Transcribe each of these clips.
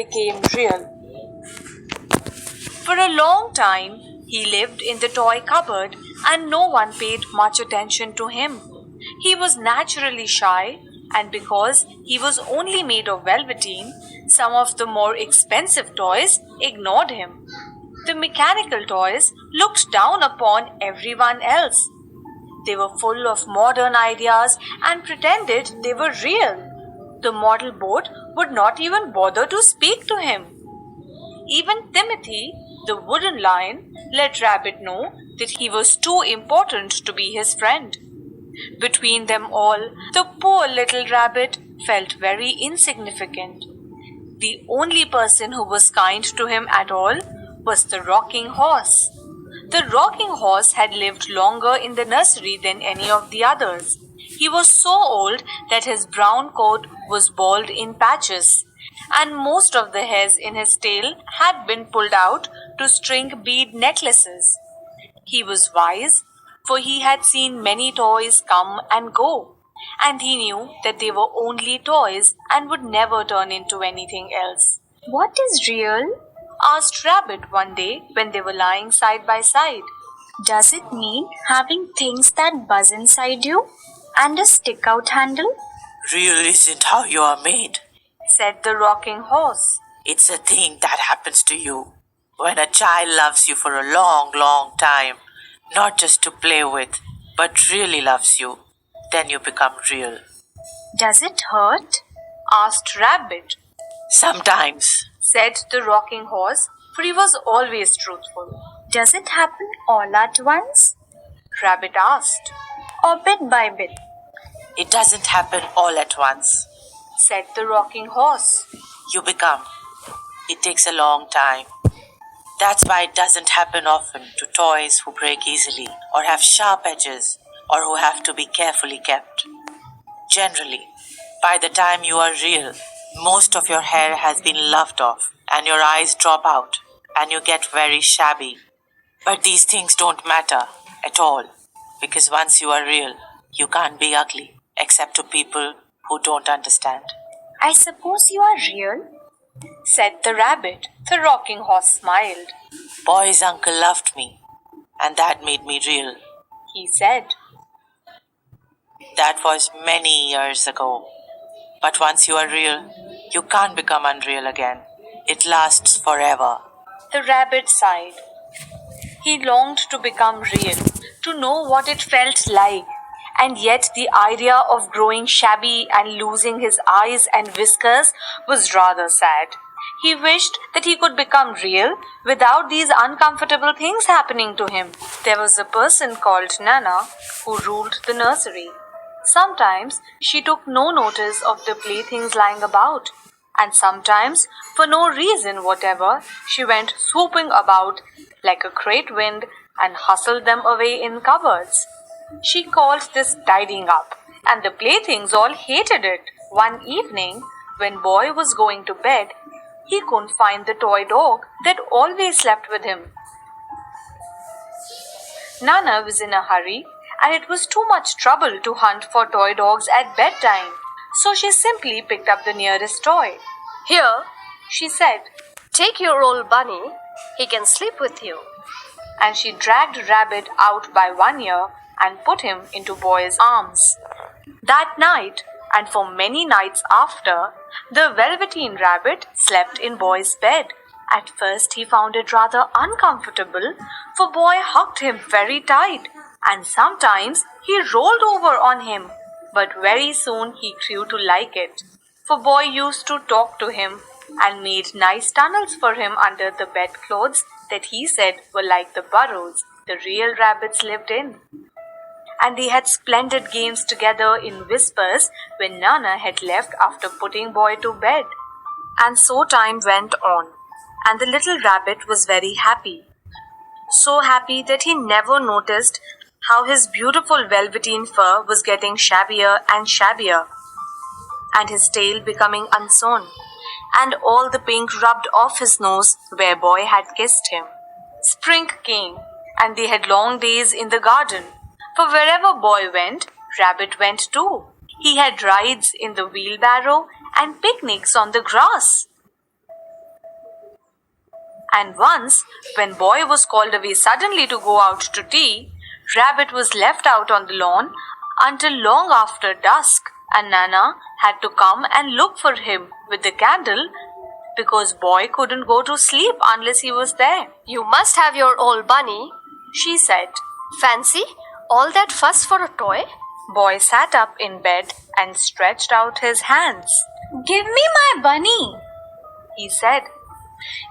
became real. For a long time, he lived in the toy cupboard and no one paid much attention to him. He was naturally shy, and because he was only made of velveteen, some of the more expensive toys ignored him. The mechanical toys looked down upon everyone else. They were full of modern ideas and pretended they were real. The model boat would not even bother to speak to him. Even Timothy, the wooden lion, let Rabbit know that he was too important to be his friend. Between them all, the poor little rabbit felt very insignificant. The only person who was kind to him at all was the rocking horse. The rocking horse had lived longer in the nursery than any of the others. He was so old that his brown coat was bald in patches, and most of the hairs in his tail had been pulled out to string bead necklaces. He was wise, for he had seen many toys come and go, and he knew that they were only toys and would never turn into anything else. What is real? Asked Rabbit one day when they were lying side by side. Does it mean having things that buzz inside you and a stick out handle? Real isn't how you are made, Said the rocking horse. it's a thing that happens to you when a child loves you for a long, long time, not just to play with, but really loves you. Then you become real. Does it hurt? Asked Rabbit. Sometimes, Said the rocking horse, for he was always truthful. Does it happen all at once Rabbit asked. or bit by bit? it doesn't happen all at once. Said the rocking horse. You become. It takes a long time. That's why it doesn't happen often to toys who break easily, or have sharp edges, or who have to be carefully kept. Generally, by the time you are real, most of your hair has been lopped off, and your eyes drop out, and you get very shabby. But these things don't matter at all, because once you are real, you can't be ugly, except to people who don't understand. I suppose you are real. Said the rabbit. The rocking horse smiled. Boy's uncle loved me, and that made me real. He said. That was many years ago. But once you are real, you can't become unreal again. It lasts forever. The rabbit sighed. He longed to become real, to know what it felt like, and yet the idea of growing shabby and losing his eyes and whiskers was rather sad. He wished that he could become real without these uncomfortable things happening to him. There was a person called Nana who ruled the nursery. Sometimes she took no notice of the playthings lying about, and sometimes, for no reason whatever, she went swooping about like a great wind and hustled them away in cupboards. She called this tidying up, and the playthings all hated it. One evening, when Boy was going to bed, he couldn't find the toy dog that always slept with him. Nana was in a hurry, and it was too much trouble to hunt for toy dogs at bedtime, so she simply picked up the nearest toy. Here, She said, take your old bunny. He can sleep with you. and she dragged Rabbit out by one ear and put him into Boy's arms. That night, and for many nights after, the Velveteen Rabbit slept in Boy's bed. At first, he found it rather uncomfortable, for Boy hugged him very tight, and sometimes he rolled over on him. But very soon he grew to like it, for Boy used to talk to him and made nice tunnels for him under the bedclothes that he said were like the burrows the real rabbits lived in. And they had splendid games together in whispers when Nana had left after putting Boy to bed. And so time went on, and the little rabbit was very happy. So happy that he never noticed how his beautiful velveteen fur was getting shabbier and shabbier, and his tail becoming unsewn, and all the pink rubbed off his nose where Boy had kissed him. Spring came, and they had long days in the garden, for wherever Boy went, Rabbit went too. He had rides in the wheelbarrow and picnics on the grass. And once, when Boy was called away suddenly to go out to tea, Rabbit was left out on the lawn until long after dusk, and Nana had to come and look for him with the candle because Boy couldn't go to sleep unless he was there. You must have your old bunny, She said. Fancy all that fuss for a toy? Boy sat up in bed and stretched out his hands. Give me my bunny. He said,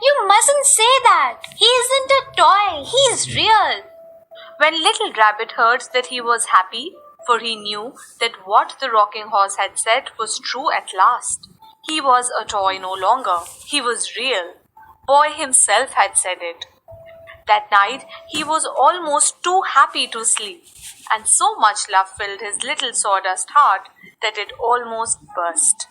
You mustn't say that. He isn't a toy. He's real. When little Rabbit heard that he was happy, for he knew that what the rocking horse had said was true at last. He was a toy no longer. He was real. Boy himself had said it. That night he was almost too happy to sleep, and so much love filled his little sawdust heart that it almost burst.